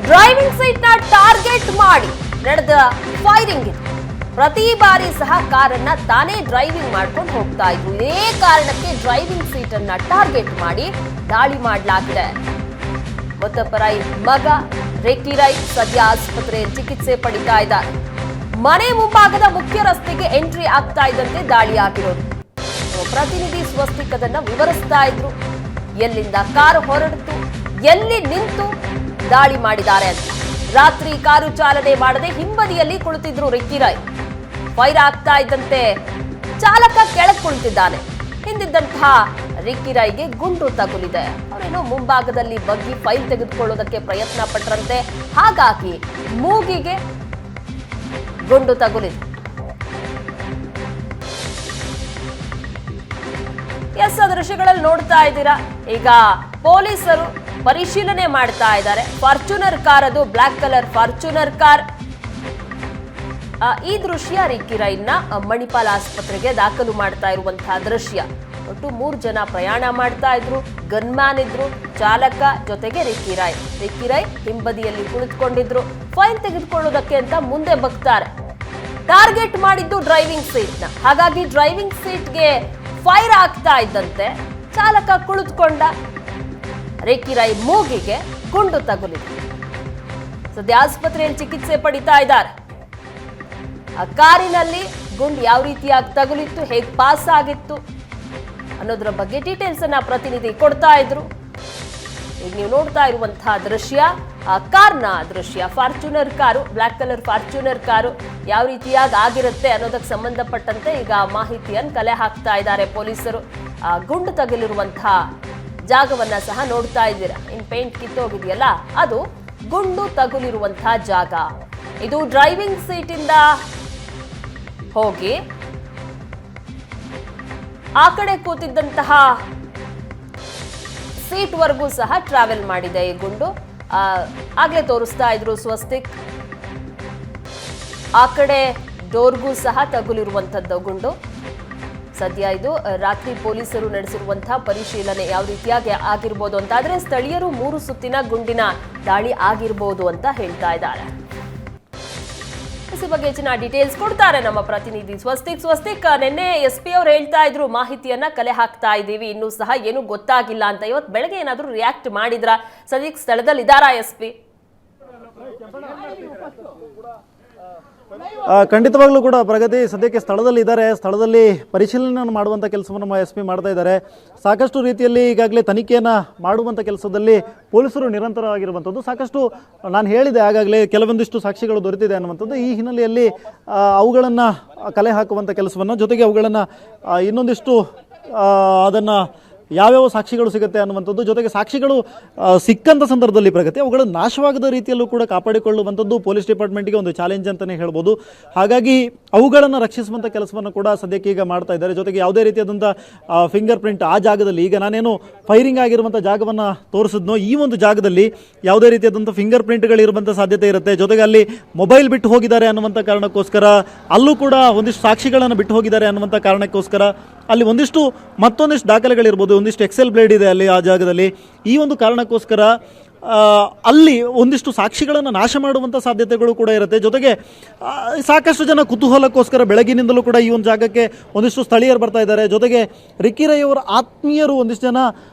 Driving seat ನ target ಮಾಡಿ ನಡೆದ ಫೈರಿಂಗ್ ಇದು. ಪ್ರತಿ ಬಾರಿ ಸಹ ಕಾರನ್ನ ತಾನೇ ಡ್ರೈವಿಂಗ್ ಮಾಡ್ಕೊಂಡು ಹೋಗ್ತಾ ಇದ್ರು. ಇದೇ ಕಾರಣಕ್ಕೆ ಡ್ರೈವಿಂಗ್ ಸೀಟ್ ಅನ್ನ ಟಾರ್ಗೆಟ್ ಮಾಡಿ ದಾಳಿ ಮಾಡಲಾಗಿದೆ. ಮುತ್ತಪ್ಪರೈ ಮಗ ರೆಕ್ಕಿ ರೈ ಸದ್ಯ ಆಸ್ಪತ್ರೆಯಲ್ಲಿ ಚಿಕಿತ್ಸೆ ಪಡಿತಾ ಇದ್ದಾರೆ. ಮನೆ ಮುಂಭಾಗದ ಮುಖ್ಯ ರಸ್ತೆಗೆ ಎಂಟ್ರಿ ಆಗ್ತಾ ಇದ್ದಂತೆ ದಾಳಿ ಆಗಿರೋದು. ಪ್ರತಿನಿಧಿ ಸ್ವಸ್ತಿಕ್ ಅದನ್ನ ವಿವರಿಸ್ತಾ ಇದ್ರು. ಎಲ್ಲಿಂದ ಕಾರು ಹೊರಡಿತು, ಎಲ್ಲಿ ನಿಂತು ದಾಳಿ ಮಾಡಿದ್ದಾರೆ ಅಂತ. ರಾತ್ರಿ ಕಾರು ಚಾಲನೆ ಮಾಡದೆ ಹಿಂಬದಿಯಲ್ಲಿ ಕುಳಿತಿದ್ರು ರೆಕ್ಕಿ ರೈ. ಫೈರ್ ಆಗ್ತಾ ಇದ್ದಂತೆ ಚಾಲಕ ಕೆಳಗೆ ಕುಳಿತಿದ್ದಾನೆ. ಹಿಂದಿದ್ದಂತಹ ರೆಕ್ಕಿ ರೈಗೆ ಗುಂಡು ತಗುಲಿದೆ. ಅವರೇನೋ ಮುಂಭಾಗದಲ್ಲಿ ಬಗ್ಗಿ ಫೈಲ್ ತೆಗೆದುಕೊಳ್ಳೋದಕ್ಕೆ ಪ್ರಯತ್ನ ಪಟ್ಟರಂತೆ, ಹಾಗಾಗಿ ಮೂಗಿಗೆ ಗುಂಡು ತಗುಲಿದೆ. ಎಸ್, ದೃಶ್ಯಗಳಲ್ಲಿ ನೋಡ್ತಾ ಇದ್ದೀರಾ. ಈಗ ಪೊಲೀಸರು ಪರಿಶೀಲನೆ ಮಾಡ್ತಾ ಇದ್ದಾರೆ. ಫಾರ್ಚುನರ್ ಕಾರ್, ಅದು ಬ್ಲಾಕ್ ಕಲರ್ ಫಾರ್ಚುನರ್ ಕಾರ್. ಈ ದೃಶ್ಯ ರೆಕ್ಕಿ ರೈನ ಮಣಿಪಾಲ್ ಆಸ್ಪತ್ರೆಗೆ ದಾಖಲು ಮಾಡ್ತಾ ಇರುವಂತಹ ದೃಶ್ಯ. ಒಟ್ಟು 3 ಜನ ಪ್ರಯಾಣ ಮಾಡ್ತಾ ಇದ್ರು. ಗನ್ಮ್ಯಾನ್ ಇದ್ರು, ಚಾಲಕ ಜೊತೆಗೆ ರೆಕ್ಕಿ ರೈ ಹಿಂಬದಿಯಲ್ಲಿ ಕುಳಿತುಕೊಂಡಿದ್ರು. ಫೈಲ್ ತೆಗೆದುಕೊಳ್ಳೋದಕ್ಕೆ ಅಂತ ಮುಂದೆ ಬಗ್ತಾರೆ. ಟಾರ್ಗೆಟ್ ಮಾಡಿದ್ದು ಡ್ರೈವಿಂಗ್ ಸೀಟ್ ನ. ಹಾಗಾಗಿ ಡ್ರೈವಿಂಗ್ ಸೀಟ್ಗೆ ಫೈರ್ ಆಗ್ತಾ ಇದ್ದಂತೆ ಚಾಲಕ ಕುಳಿತುಕೊಂಡ. ರೆಕ್ಕಿ ರೈ ಮೂಗಿಗೆ ಗುಂಡು ತಗುಲಿದೆ. ಸದ್ಯ ಆಸ್ಪತ್ರೆಯಲ್ಲಿ ಚಿಕಿತ್ಸೆ ಪಡಿತಾ ಇದ್ದಾರೆ. ಆ ಕಾರಿನಲ್ಲಿ ಗುಂಡು ಯಾವ ರೀತಿಯಾಗಿ ತಗುಲಿತ್ತು, ಹೇಗೆ ಪಾಸ್ ಆಗಿತ್ತು ಅನ್ನೋದ್ರ ಬಗ್ಗೆ ಡೀಟೇಲ್ಸ್ ಅನ್ನ ಪ್ರತಿನಿಧಿ ಕೊಡ್ತಾ ಇದ್ರು. ಈಗ ನೀವು ನೋಡ್ತಾ ಇರುವಂತಹ ದೃಶ್ಯ ಆ ಕಾರ್ನ ದೃಶ್ಯ. Fortuner car, black colour Fortuner car ಯಾವ ರೀತಿಯಾಗಿ ಆಗಿರುತ್ತೆ ಅನ್ನೋದಕ್ಕೆ ಸಂಬಂಧಪಟ್ಟಂತೆ ಈಗ ಮಾಹಿತಿಯನ್ನು ಕಲೆ ಹಾಕ್ತಾ ಇದ್ದಾರೆ ಪೊಲೀಸರು. ಆ ಗುಂಡು ತಗುಲಿರುವಂತಹ ಜಾಗವನ್ನ ಸಹ ನೋಡ್ತಾ ಇದ್ದೀರಾ. ಇನ್ ಪೇಂಟ್ ಕಿತ್ತೋಗಿದೆಯಲ್ಲ, ಅದು ಗುಂಡು ತಗುಲಿರುವಂತಹ ಜಾಗ. ಇದು ಡ್ರೈವಿಂಗ್ ಸೀಟ್ ಇಂದ ಹೋಗಿ ಆ ಕಡೆ ಕೂತಿದ್ದಂತಹ ಸೀಟ್ ವರೆಗೂ ಸಹ ಟ್ರಾವೆಲ್ ಮಾಡಿದೆ ಈ ಗುಂಡು. ಆಗ್ಲೇ ತೋರಿಸ್ತಾ ಇದ್ರು ಸ್ವಸ್ತಿಕ್. ಆ ಕಡೆ ಡೋರ್ಗೂ ಸಹ ತಗುಲಿರುವಂತದ್ದು ಗುಂಡು. ಸದ್ಯ ಇದು ರಾತ್ರಿ ಪೊಲೀಸರು ನಡೆಸಿರುವಂತಹ ಪರಿಶೀಲನೆ ಯಾವ ರೀತಿಯಾಗಿ ಆಗಿರ್ಬೋದು ಅಂತ. ಆದ್ರೆ ಸ್ಥಳೀಯರು 3 ಸುತ್ತಿನ ಗುಂಡಿನ ದಾಳಿ ಆಗಿರ್ಬೋದು ಅಂತ ಹೇಳ್ತಾ ಇದ್ದಾರೆ. ಈ ಬಗ್ಗೆ ಹೆಚ್ಚಿನ ಡೀಟೇಲ್ಸ್ ಕೊಡ್ತಾರೆ ನಮ್ಮ ಪ್ರತಿನಿಧಿ ಸ್ವಸ್ತಿಕ್. ನಿನ್ನೆ SP ಅವರು ಹೇಳ್ತಾ ಇದ್ರು ಮಾಹಿತಿಯನ್ನ ಕಲೆ ಹಾಕ್ತಾ ಇದ್ದೀವಿ, ಇನ್ನೂ ಸಹ ಏನು ಗೊತ್ತಾಗಿಲ್ಲ ಅಂತ. ಇವತ್ತು ಬೆಳಗ್ಗೆ ಏನಾದ್ರು ರಿಯಾಕ್ಟ್ ಮಾಡಿದ್ರ? ಸದ್ಯಕ್ಕೆ ಸ್ಥಳದಲ್ಲಿ ಇದ್ದಾರಾ SP? ಖಂಡಿತವಾಗ್ಲೂ ಕೂಡ ಪ್ರಗತಿ ಸದ್ಯಕ್ಕೆ ಸ್ಥಳದಲ್ಲಿ ಇದ್ದಾರೆ. ಸ್ಥಳದಲ್ಲಿ ಪರಿಶೀಲನೆ ಮಾಡುವಂಥ ಕೆಲಸವನ್ನು ನಮ್ಮ SP ಮಾಡ್ತಾ ಇದ್ದಾರೆ. ಸಾಕಷ್ಟು ರೀತಿಯಲ್ಲಿ ಈಗಾಗಲೇ ತನಿಖೆಯನ್ನು ಮಾಡುವಂಥ ಕೆಲಸದಲ್ಲಿ ಪೊಲೀಸರು ನಿರಂತರವಾಗಿರುವಂಥದ್ದು. ಸಾಕಷ್ಟು ನಾನು ಹೇಳಿದೆ ಆಗಾಗಲೇ ಕೆಲವೊಂದಿಷ್ಟು ಸಾಕ್ಷಿಗಳು ದೊರೆತಿದೆ ಅನ್ನುವಂಥದ್ದು. ಈ ಹಿನ್ನೆಲೆಯಲ್ಲಿ ಅವುಗಳನ್ನು ಕಲೆ ಹಾಕುವಂಥ ಕೆಲಸವನ್ನು, ಜೊತೆಗೆ ಅವುಗಳನ್ನು ಇನ್ನೊಂದಿಷ್ಟು ಅದನ್ನು ಯಾವ್ಯಾವ ಸಾಕ್ಷಿಗಳು ಸಿಗುತ್ತೆ ಅನ್ನುವಂಥದ್ದು, ಜೊತೆಗೆ ಸಾಕ್ಷಿಗಳು ಸಿಕ್ಕಂಥ ಸಂದರ್ಭದಲ್ಲಿ ಪ್ರಗತಿ ಅವುಗಳು ನಾಶವಾಗದ ರೀತಿಯಲ್ಲೂ ಕೂಡ ಕಾಪಾಡಿಕೊಳ್ಳುವಂಥದ್ದು ಪೊಲೀಸ್ ಡಿಪಾರ್ಟ್ಮೆಂಟ್ಗೆ ಒಂದು ಚಾಲೆಂಜ್ ಅಂತಲೇ ಹೇಳ್ಬೋದು. ಹಾಗಾಗಿ ಅವುಗಳನ್ನು ರಕ್ಷಿಸುವಂಥ ಕೆಲಸವನ್ನು ಕೂಡ ಸದ್ಯಕ್ಕೆ ಈಗ ಮಾಡ್ತಾ ಇದ್ದಾರೆ. ಜೊತೆಗೆ ಯಾವುದೇ ರೀತಿಯಾದಂಥ ಫಿಂಗರ್ ಪ್ರಿಂಟ್ ಆ ಜಾಗದಲ್ಲಿ, ಈಗ ನಾನೇನು ಫೈರಿಂಗ್ ಆಗಿರುವಂಥ ಜಾಗವನ್ನು ತೋರಿಸಿದ್ನೋ ಈ ಒಂದು ಜಾಗದಲ್ಲಿ ಯಾವುದೇ ರೀತಿಯಾದಂಥ ಫಿಂಗರ್ ಪ್ರಿಂಟ್ಗಳಿರುವಂಥ ಸಾಧ್ಯತೆ ಇರುತ್ತೆ. ಜೊತೆಗೆ ಅಲ್ಲಿ ಮೊಬೈಲ್ ಬಿಟ್ಟು ಹೋಗಿದ್ದಾರೆ ಅನ್ನುವಂಥ ಕಾರಣಕ್ಕೋಸ್ಕರ ಅಲ್ಲೂ ಕೂಡ ಒಂದಿಷ್ಟು ಸಾಕ್ಷಿಗಳನ್ನು ಬಿಟ್ಟು ಹೋಗಿದ್ದಾರೆ ಅನ್ನುವಂಥ ಕಾರಣಕ್ಕೋಸ್ಕರ ಅಲ್ಲಿ ಮತ್ತೊಂದಿಷ್ಟು ದಾಖಲೆಗಳಿರ್ಬೋದು, ಒಂದಿಷ್ಟು ಎಕ್ಸೆಲ್ ಬ್ಲೇಡ್ ಇದೆ ಅಲ್ಲಿ ಆ ಜಾಗದಲ್ಲಿ. ಈ ಒಂದು ಕಾರಣಕ್ಕೋಸ್ಕರ ಅಲ್ಲಿ ಒಂದಿಷ್ಟು ಸಾಕ್ಷಿಗಳನ್ನು ನಾಶ ಮಾಡುವಂಥ ಸಾಧ್ಯತೆಗಳು ಕೂಡ ಇರುತ್ತೆ. ಜೊತೆಗೆ ಸಾಕಷ್ಟು ಜನ ಕುತೂಹಲಕ್ಕೋಸ್ಕರ ಬೆಳಗಿನಿಂದಲೂ ಕೂಡ ಈ ಒಂದು ಜಾಗಕ್ಕೆ ಒಂದಿಷ್ಟು ಸ್ಥಳೀಯರು ಬರ್ತಾ ಇದ್ದಾರೆ. ಜೊತೆಗೆ ರೆಕ್ಕಿ ರೈ ಅವರ ಆತ್ಮೀಯರು ಒಂದಿಷ್ಟು ಜನ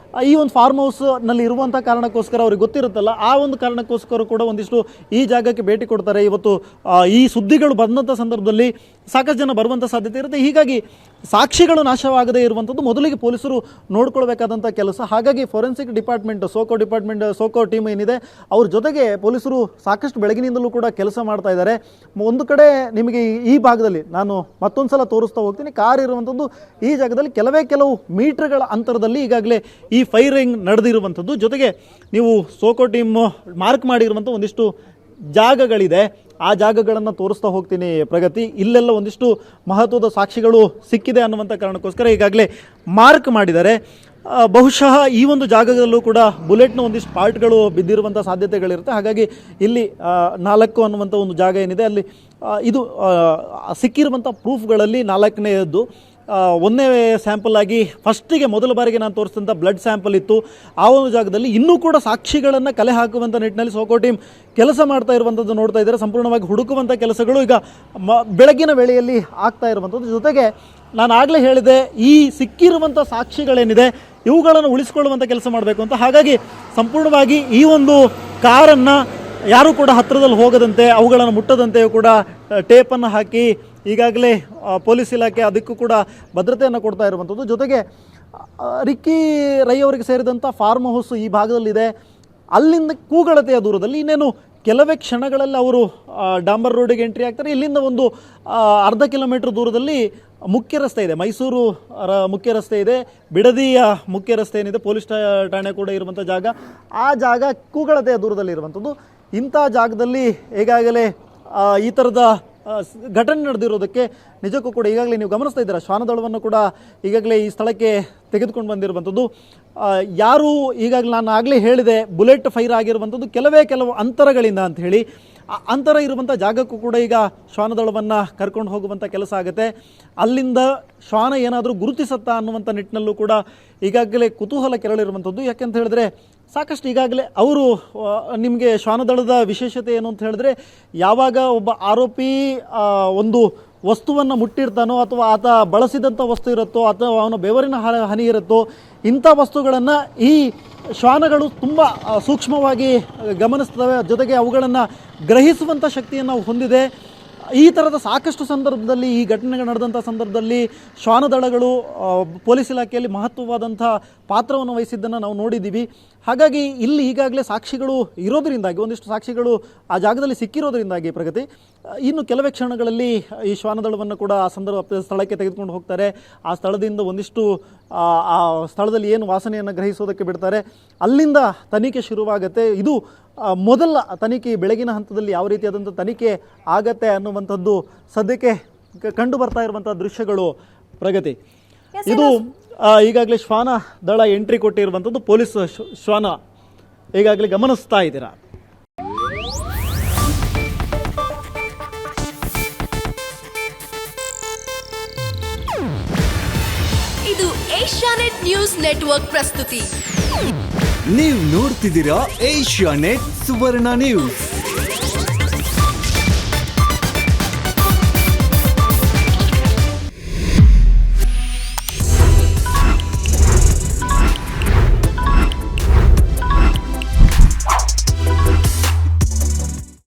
ಈ ಒಂದು ಫಾರ್ಮ್ ಹೌಸ್ನಲ್ಲಿ ಇರುವಂಥ ಕಾರಣಕ್ಕೋಸ್ಕರ ಅವ್ರಿಗೆ ಗೊತ್ತಿರುತ್ತಲ್ಲ, ಆ ಒಂದು ಕಾರಣಕ್ಕೋಸ್ಕರ ಕೂಡ ಒಂದಿಷ್ಟು ಈ ಜಾಗಕ್ಕೆ ಭೇಟಿ ಕೊಡ್ತಾರೆ. ಇವತ್ತು ಈ ಸುದ್ದಿಗಳು ಬಂದಂಥ ಸಂದರ್ಭದಲ್ಲಿ ಸಾಕಷ್ಟು ಜನ ಬರುವಂಥ ಸಾಧ್ಯತೆ ಇರುತ್ತೆ. ಹೀಗಾಗಿ ಸಾಕ್ಷಿಗಳು ನಾಶವಾಗದೇ ಇರುವಂಥದ್ದು ಮೊದಲಿಗೆ ಪೊಲೀಸರು ನೋಡ್ಕೊಳ್ಬೇಕಾದಂಥ ಕೆಲಸ. ಹಾಗಾಗಿ ಫೋರೆನ್ಸಿಕ್ ಡಿಪಾರ್ಟ್ಮೆಂಟ್, ಸೋಕೋ ಟೀಮ್ ಏನಿದೆ ಅವ್ರ ಜೊತೆಗೆ ಪೊಲೀಸರು ಸಾಕಷ್ಟು ಬೆಳಗಿನಿಂದಲೂ ಕೂಡ ಕೆಲಸ ಮಾಡ್ತಾ ಇದ್ದಾರೆ. ಒಂದು ಕಡೆ ನಿಮಗೆ ಈ ಭಾಗದಲ್ಲಿ ನಾನು ಮತ್ತೊಂದು ಸಲ ತೋರಿಸ್ತಾ ಹೋಗ್ತೀನಿ. ಕಾರ್ ಇರುವಂಥದ್ದು ಈ ಜಾಗದಲ್ಲಿ ಕೆಲವು ಮೀಟರ್ಗಳ ಅಂತರದಲ್ಲಿ ಈಗಾಗಲೇ ಈ ಫೈರಿಂಗ್ ನಡೆದಿರುವಂಥದ್ದು. ಜೊತೆಗೆ ನೀವು ಸೋಕೋ ಟೀಮ್ ಮಾರ್ಕ್ ಮಾಡಿರುವಂಥ ಒಂದಿಷ್ಟು ಜಾಗಗಳಿದೆ, ಆ ಜಾಗಗಳನ್ನು ತೋರಿಸ್ತಾ ಹೋಗ್ತೀನಿ ಪ್ರಗತಿ. ಇಲ್ಲೆಲ್ಲ ಒಂದಿಷ್ಟು ಮಹತ್ವದ ಸಾಕ್ಷಿಗಳು ಸಿಕ್ಕಿದೆ ಅನ್ನುವಂಥ ಕಾರಣಕ್ಕೋಸ್ಕರ ಈಗಾಗಲೇ ಮಾರ್ಕ್ ಮಾಡಿದ್ದಾರೆ. ಬಹುಶಃ ಈ ಒಂದು ಜಾಗದಲ್ಲೂ ಕೂಡ ಬುಲೆಟ್ನ ಒಂದಿಷ್ಟು ಪಾರ್ಟ್ಗಳು ಬಿದ್ದಿರುವಂಥ ಸಾಧ್ಯತೆಗಳಿರುತ್ತೆ. ಹಾಗಾಗಿ ಇಲ್ಲಿ 4 ಅನ್ನುವಂಥ ಒಂದು ಜಾಗ ಏನಿದೆ ಅಲ್ಲಿ ಇದು ಸಿಕ್ಕಿರುವಂಥ ಪ್ರೂಫ್ಗಳಲ್ಲಿ 4ನೇಯದ್ದು ಒಂದೇ ಸ್ಯಾಂಪಲ್ ಆಗಿ ಫಸ್ಟಿಗೆ ಮೊದಲ ಬಾರಿಗೆ ನಾನು ತೋರಿಸಿದಂಥ ಬ್ಲಡ್ ಸ್ಯಾಂಪಲ್ ಇತ್ತು. ಆ ಒಂದು ಜಾಗದಲ್ಲಿ ಇನ್ನೂ ಕೂಡ ಸಾಕ್ಷಿಗಳನ್ನು ಕಲೆ ಹಾಕುವಂಥ ನಿಟ್ಟಿನಲ್ಲಿ ಸೋಕೋ ಟೀಮ್ ಕೆಲಸ ಮಾಡ್ತಾ ಇರುವಂಥದ್ದು ನೋಡ್ತಾ ಇದ್ದಾರೆ. ಸಂಪೂರ್ಣವಾಗಿ ಹುಡುಕುವಂಥ ಕೆಲಸಗಳು ಈಗ ಬೆಳಗಿನ ವೇಳೆಯಲ್ಲಿ ಆಗ್ತಾ ಇರುವಂಥದ್ದು. ಜೊತೆಗೆ ನಾನು ಆಗಲೇ ಹೇಳಿದೆ, ಈ ಸಿಕ್ಕಿರುವಂಥ ಸಾಕ್ಷಿಗಳೇನಿದೆ ಇವುಗಳನ್ನು ಉಳಿಸ್ಕೊಳ್ಳುವಂಥ ಕೆಲಸ ಮಾಡಬೇಕು ಅಂತ. ಹಾಗಾಗಿ ಸಂಪೂರ್ಣವಾಗಿ ಈ ಒಂದು ಕಾರನ್ನು ಯಾರೂ ಕೂಡ ಹತ್ತಿರದಲ್ಲಿ ಹೋಗದಂತೆ, ಅವುಗಳನ್ನು ಮುಟ್ಟದಂತೆಯೂ ಕೂಡ ಟೇಪನ್ನು ಹಾಕಿ ಈಗಾಗಲೇ ಪೊಲೀಸ್ ಇಲಾಖೆ ಅದಕ್ಕೂ ಕೂಡ ಭದ್ರತೆಯನ್ನು ಕೊಡ್ತಾ ಇರುವಂಥದ್ದು. ಜೊತೆಗೆ ರಿಕ್ಕಿ ರೈ ಅವರಿಗೆ ಸೇರಿದಂಥ ಫಾರ್ಮ್ ಹೌಸ್ ಈ ಭಾಗದಲ್ಲಿದೆ. ಅಲ್ಲಿಂದ ಕೂಗಳತೆಯ ದೂರದಲ್ಲಿ ಇನ್ನೇನು ಕೆಲವೇ ಕ್ಷಣಗಳಲ್ಲಿ ಅವರು ಡಾಂಬರ್ ರೋಡಿಗೆ ಎಂಟ್ರಿ ಆಗ್ತಾರೆ. ಇಲ್ಲಿಂದ ಒಂದು ಅರ್ಧ ಕಿಲೋಮೀಟರ್ ದೂರದಲ್ಲಿ ಮುಖ್ಯ ರಸ್ತೆ ಇದೆ, ಮೈಸೂರು ಮುಖ್ಯ ರಸ್ತೆ ಇದೆ, ಬಿಡದಿಯ ಮುಖ್ಯ ರಸ್ತೆ ಏನಿದೆ, ಪೊಲೀಸ್ ಠಾಣೆ ಕೂಡ ಇರುವಂಥ ಜಾಗ, ಆ ಜಾಗ ಕೂಗಳತೆಯ ದೂರದಲ್ಲಿ ಇರುವಂಥದ್ದು. ಇಂಥ ಜಾಗದಲ್ಲಿ ಈಗಾಗಲೇ ಈ ಥರದ ಘಟನೆ ನಡೆದಿರೋದಕ್ಕೆ ನಿಜಕ್ಕೂ ಕೂಡ ಈಗಾಗಲೇ ನೀವು ಗಮನಿಸ್ತಾ ಇದ್ದೀರಾ, ಶ್ವಾನದಳವನ್ನು ಕೂಡ ಈಗಾಗಲೇ ಈ ಸ್ಥಳಕ್ಕೆ ತೆಗೆದುಕೊಂಡು ಬಂದಿರುವಂಥದ್ದು. ಯಾರು ಈಗಾಗಲೇ ನಾನು ಆಗಲೇ ಹೇಳಿದೆ, ಬುಲೆಟ್ ಫೈರ್ ಆಗಿರುವಂಥದ್ದು ಕೆಲವು ಅಂತರಗಳಿಂದ ಅಂತ ಹೇಳಿ, ಅಂತರ ಇರುವಂಥ ಜಾಗಕ್ಕೂ ಕೂಡ ಈಗ ಶ್ವಾನದಳವನ್ನು ಕರ್ಕೊಂಡು ಹೋಗುವಂಥ ಕೆಲಸ ಆಗುತ್ತೆ. ಅಲ್ಲಿಂದ ಶ್ವಾನ ಏನಾದರೂ ಗುರುತಿಸತ್ತಾ ಅನ್ನುವಂಥ ನಿಟ್ಟಿನಲ್ಲೂ ಕೂಡ ಈಗಾಗಲೇ ಕುತೂಹಲ ಕೆರಳಿರುವಂಥದ್ದು. ಯಾಕೆಂತ ಹೇಳಿದ್ರೆ ಸಾಕಷ್ಟು ಈಗಾಗಲೇ ಅವರು ನಿಮಗೆ ಶ್ವಾನದಳದ ವಿಶೇಷತೆ ಏನು ಅಂತ ಹೇಳಿದ್ರೆ, ಯಾವಾಗ ಒಬ್ಬ ಆರೋಪಿ ಒಂದು ವಸ್ತುವನ್ನು ಮುಟ್ಟಿರ್ತಾನೋ ಅಥವಾ ಆತ ಬಳಸಿದಂಥ ವಸ್ತು ಇರುತ್ತೋ ಅಥವಾ ಅವನ ಬೆವರಿನ ಹನಿ ಇರುತ್ತೋ, ಇಂಥ ವಸ್ತುಗಳನ್ನು ಈ ಶ್ವಾನಗಳು ತುಂಬ ಸೂಕ್ಷ್ಮವಾಗಿ ಗಮನಿಸ್ತವೆ. ಜೊತೆಗೆ ಅವುಗಳನ್ನು ಗ್ರಹಿಸುವಂಥ ಶಕ್ತಿಯನ್ನು ಹೊಂದಿದೆ. ಈ ಥರದ ಸಾಕಷ್ಟು ಸಂದರ್ಭದಲ್ಲಿ, ಈ ಘಟನೆಗಳು ನಡೆದಂಥ ಸಂದರ್ಭದಲ್ಲಿ ಶ್ವಾನದಳಗಳು ಪೊಲೀಸ್ ಇಲಾಖೆಯಲ್ಲಿ ಮಹತ್ವವಾದಂಥ ಪಾತ್ರವನ್ನು ವಹಿಸಿದ್ದನ್ನು ನಾವು ನೋಡಿದ್ದೀವಿ. ಹಾಗಾಗಿ ಇಲ್ಲಿ ಈಗಾಗಲೇ ಸಾಕ್ಷಿಗಳು ಇರೋದರಿಂದಾಗಿ, ಒಂದಿಷ್ಟು ಸಾಕ್ಷಿಗಳು ಆ ಜಾಗದಲ್ಲಿ ಸಿಕ್ಕಿರೋದರಿಂದಾಗಿ ಪ್ರಗತಿ ಇನ್ನು ಕೆಲವೇ ಕ್ಷಣಗಳಲ್ಲಿ ಈ ಶ್ವಾನದಳವನ್ನು ಕೂಡ ಆ ಸ್ಥಳಕ್ಕೆ ತೆಗೆದುಕೊಂಡು ಹೋಗ್ತಾರೆ. ಆ ಸ್ಥಳದಿಂದ ಒಂದಿಷ್ಟು ಆ ಸ್ಥಳದಲ್ಲಿ ಏನು ವಾಸನೆಯನ್ನು ಗ್ರಹಿಸೋದಕ್ಕೆ ಬಿಡ್ತಾರೆ. ಅಲ್ಲಿಂದ ತನಿಖೆ ಶುರುವಾಗುತ್ತೆ. ಇದು ಮೊದಲ ತನಿಖೆ, ಬೆಳಗಿನ ಹಂತದಲ್ಲಿ ಯಾವ ರೀತಿಯಾದಂಥ ತನಿಖೆ ಆಗತ್ತೆ ಅನ್ನುವಂಥದ್ದು ಸದ್ಯಕ್ಕೆ ಕಂಡು ಬರ್ತಾ ಇರುವಂಥ ದೃಶ್ಯಗಳು ಪ್ರಗತಿ. ಇದು ಈಗಾಗಲೇ ಶ್ವಾನ ದಳ ಎಂಟ್ರಿ ಕೊಟ್ಟಿರುವಂಥದ್ದು, ಪೊಲೀಸ್ ಶ್ವಾನ ಈಗಾಗಲೇ ಗಮನಿಸ್ತಾ ಇದ್ದೀರಾ. ಇದು ಏಷ್ಯಾನೆಟ್ ನ್ಯೂಸ್ ನೆಟ್ವರ್ಕ್ ಪ್ರಸ್ತುತಿ. ನೀವು ನೋಡ್ತಿದ್ದೀರಾ ಏಷ್ಯಾನೆಟ್ ಸುವರ್ಣ ನ್ಯೂಸ್.